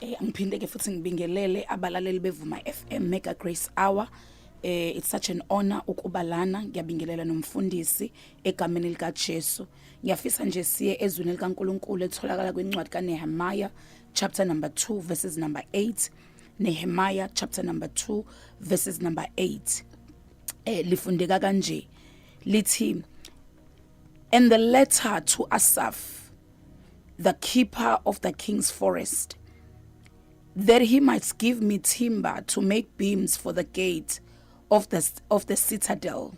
Angiphinde ke futhi ngibingelele abalaleli bevuma FM Mega Grace Hour. It's such an honor ukuba lana. Ngiyabingelela nomfundisi egameni lika Jesu. Ngiyafisa nje siye ezweni likaNkulunkulu etholakala kwincwadi kaNehemiah chapter number 2 verses number 8. Nehemiah chapter number 2 verses number 8. Lifundeka kanje. Lithi, and the letter to Asaph, the keeper of the king's forest, that he might give me timber to make beams for the gate of the citadel,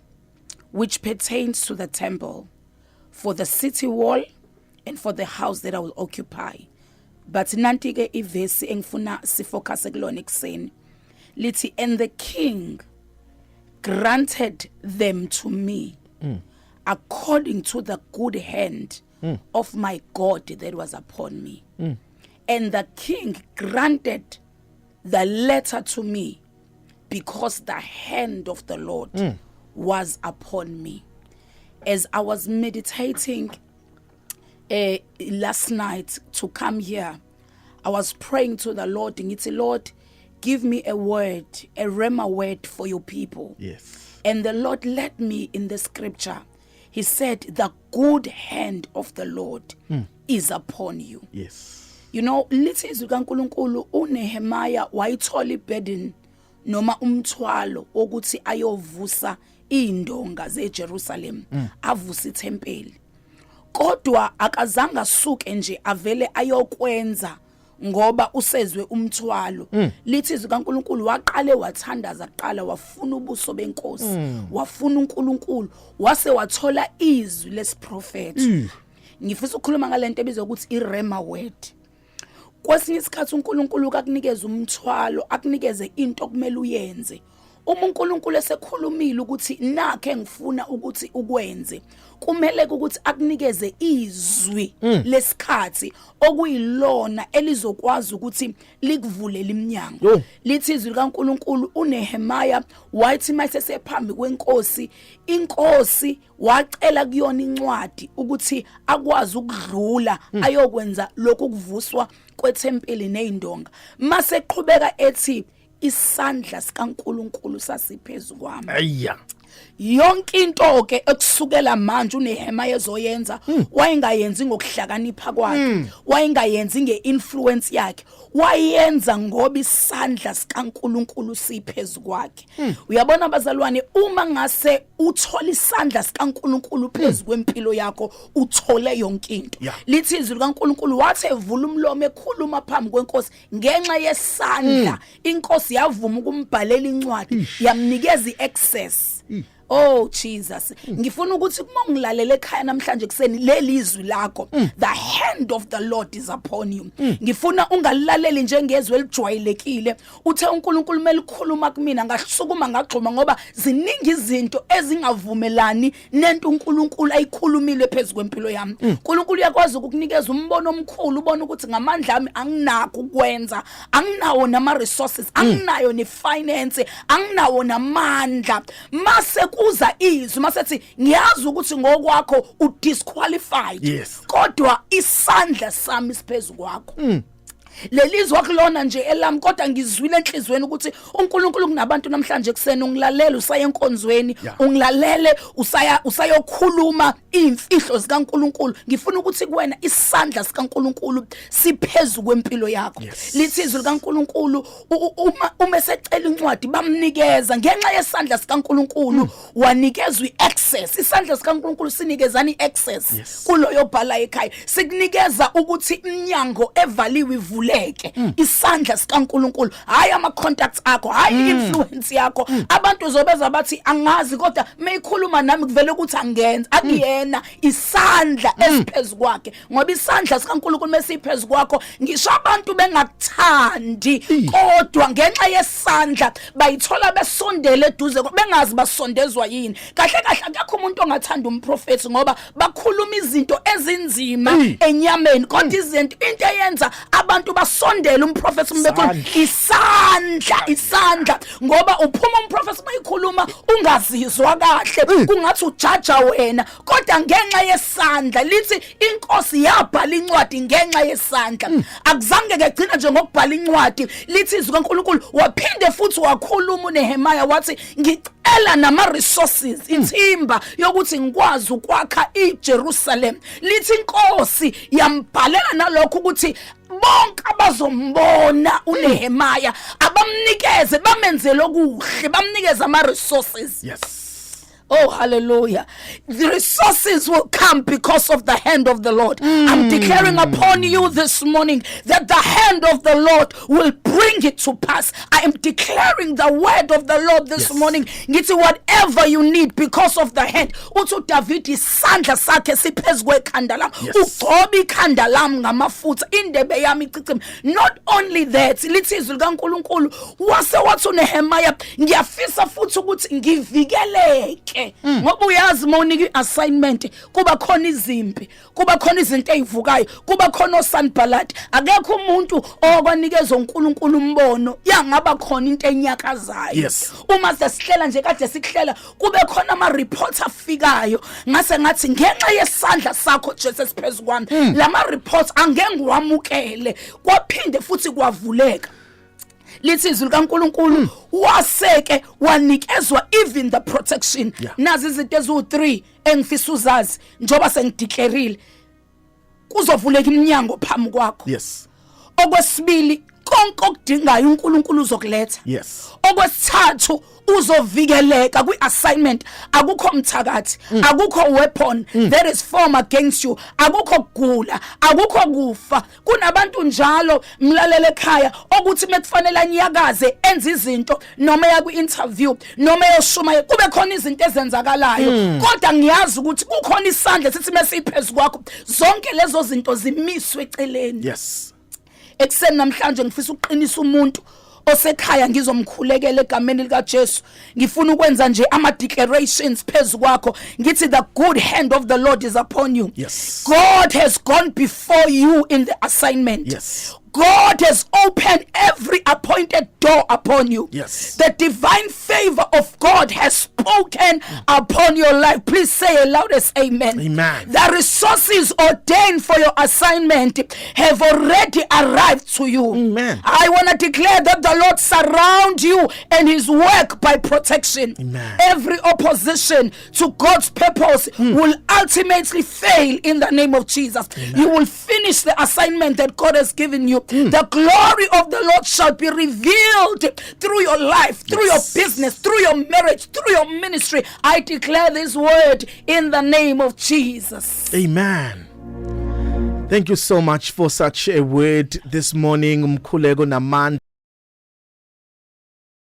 which pertains to the temple, for the city wall, and for the house that I will occupy. But nantike ivesi engifuna sifocus kulona ekseni. Lithi, and the king granted them to me according to the good hand of my God that was upon me. And the king granted the letter to me because the hand of the Lord was upon me. As I was meditating last night to come here, I was praying to the Lord and it's, Lord, give me a word, a rhema word for your people. Yes. And the Lord led me in the scripture. He said, the good hand of the Lord is upon you. Yes. You know, lithi izwi kaNkulunkulu uNehemiah wayithola iburden noma umthwalo ukuthi ayovusa indonga zeJerusalem, avusa ithempeli. Kodwa akazange asuke nje avele ayokwenza ngoba usezwe umthwalo. Lithi izwi kaNkulunkulu waqale wathandaza kuqala wafuna ubuso benkosi, wafuna uNkulunkulu, wase wathola izwi lesiprofeti. Ngifisa ukukhuluma ngalento ebizwa ukuthi irhema word. Kwesinye isikhathi uNkulunkulu akakunikeza umthwalo, akunikeze into okumele uyenze. Uma uNkulunkulu esekhulumile ukuthi nakhe ngifuna ukuthi ukwenze, kumele ukuthi akunikeze izwi lesikhathi okuyilona elizokwazi ukuthi likuvulele iminyango. Lithi izwi likaNkulunkulu uNehemiah wathi mase sephambi kwenkosi, inkosi wacela kuyona incwadi ukuthi akwazi ukudlula ayokwenza lokhu kuvuswa kwethempeli neindonga. Mase qhubeka ethi isandla sikaNkulunkulu sasiphezulu kwami. Ayya. Yonke into ke ekusukela manje uNehemiah ezoyenza wayengayenzi ngokuhlakanipha kwakhe, wayengayenzi ngeinfluence yakhe, wayenza ngoba isandla sikaNkulunkulu siphezulu kwakhe. Uyabona abazalwane, uma ngase uthola isandla sikaNkulunkulu phezulu kwempilo yakho, uthole yonke into. Lithi izwi likaNkulunkulu wathi evula umlomo ekhuluma phambi kwenkosi ngenxa yesandla, inkosi yavuma ukumbhalela incwadi, yamnikeza iaccess. Oh Jesus, ngifuna ukuthi kuma ngilalela ekhaya namhlanje kuseni leli izwi lakho, the hand of the Lord is upon you. Ngifuna ungalilaleli njengezwe elijwayelekile, uthe uNkulunkulu melikhuluma kumina ngasukuma ngagxuma ngoba ziningi izinto ezingavumelani nento uNkulunkulu ayikhulumile phezulu kwempilo yami. uNkulunkulu yakwazi ukukunikeza umbono omkhulu, ubona ukuthi ngamandla ami anginakho ukwenza, anginawo nama resources, anginayo ne finance, anginawo namandla. Mase uza izwi masethi ngiyazi ukuthi ngokwakho udisqualified, kodwa isandla sami siphezulu kwakho. Lelizwi wakulona nje elami, kodwa ngizwile enhlizweni ukuthi uNkulunkulu kunabantu namhlanje kuseni ungilalela usaya enkonzweni, ungilalele usayokhuluma imfihlo zikaNkulunkulu. Ngifuna ukuthi kuwena isandla sikaNkulunkulu siphezulu kwempilo yakho. Lithi izwi likaNkulunkulu uma secela incwadi bamnikeza ngenxa yesandla sikaNkulunkulu, wanikezwe iaccess. Isandla sikaNkulunkulu sinikezana iaccess kulo yobhala ekhaya, sikunikeza ukuthi iminyango evaliwe ivuleke. Isandla sikaNkulunkulu, hayi ama contacts akho, hayi influence yakho. Abantu zobeza bathi angazi, kodwa mayikhuluma nami kuvele ukuthi angenza. Akuyena isandla esiphezulu kwakhe, ngoba isandla sikaNkulunkulu mesiphezulu kwakho, ngisho abantu bengakuthandi kodwa ngenxa yesandla bayithola besondele eduze, bengazi basondezwa yini. Kahle kahle akekho umuntu ongathanda umprofeti ngoba bakhuluma izinto ezinzima enyameni, kodwa izinto into eyenza abantu abantu basondele umprofeti umbekho isandla ngoba uphuma umprofeti mayikhuluma ungazizwa kahle kungathi ujaja wena kodwa ngenxa yesandla lithi inkosi yabhala incwadi ngenxa yesandla akuzange kegcina nje ngokubhala incwadi lithi izwi kaNkulunkulu waphinde futhi wakhuluma uNehemiah wathi ngicela nama resources ithimba yokuthi ngikwazi ukwakha iJerusalem lithi inkosi yambhalela nalokho ukuthi bonke abazombona uNehemiah abamnikeze bamenzele okuhle bamnikeze ama resources. Yes. Oh, hallelujah. The resources will come because of the hand of the Lord. I'm declaring upon you this morning that the hand of the Lord will bring it to pass. I am declaring the word of the Lord this morning. Ngithi whatever you need because of the hand. Uthi David isandla sakhe siphezulu kwekhanda lami. Ugcoba ikhanda lami ngamafutha indebe yami icicima. Not only that, lithi izwi likaNkulunkulu wase wathi uNehemiah ngiyafisa futhi ukuthi ngivikeleke. Ngoba uyazi mawunika iassignment kuba khona izimpi kuba khona izinto ezivukayo kuba khona osanballat akekho umuntu okwanikeza uNkulunkulu umbono yangaba khona into enyakazayo uma sesihlela nje kade sikuhlela kube khona ama reports afikayo ngase ngathi ngenxa yesandla sakho Jesu siphezulu kwami lama reports angengiwamukele kwaphinde futhi kwavuleka lithi izwi likaNkulunkulu waseke wanikezwa even the protection nazi izinto ezu3 engifisa uzazi njoba sengideclareile kuzovuleka iminyango phambi kwakho okwesibili konke okudingayo uNkulunkulu uzokuletha okwesithathu uzovikeleka kwi-assignment akukho mthakathi akukho weapon that is formed against you akukho kugula akukho kufa kunabantu njalo mlalele ekhaya okuthi mekufanele anyakaze enza izinto noma ya ku-interview noma yoshuma kube khona izinto ezenzakalayo kodwa ngiyazi ukuthi kukhona isandla sithi mesiphezulu kwakho zonke lezo zinto zimiswe eceleni ekseni namhlanje ngifisa uqinisa umuntu osekhaya ngizomkhulekela egameni lika Jesu ngifuna ukwenza nje ama declarations phezulu kwakho ngithi the good hand of the Lord is upon you. God has gone before you in the assignment. God has opened every appointed door upon you. The divine favor of God has spoken upon your life. Please say a loudest amen. The resources ordained for your assignment have already arrived to you. I want to declare that the Lord surround you and his work by protection. Every opposition to God's purpose will ultimately fail in the name of Jesus. You will finish the assignment that God has given you. The glory of the Lord shall be revealed through your life, through your business, through your marriage, through your ministry. I declare this word in the name of Jesus. Amen. Thank you so much for such a word this morning, Mkhuleko Namandla.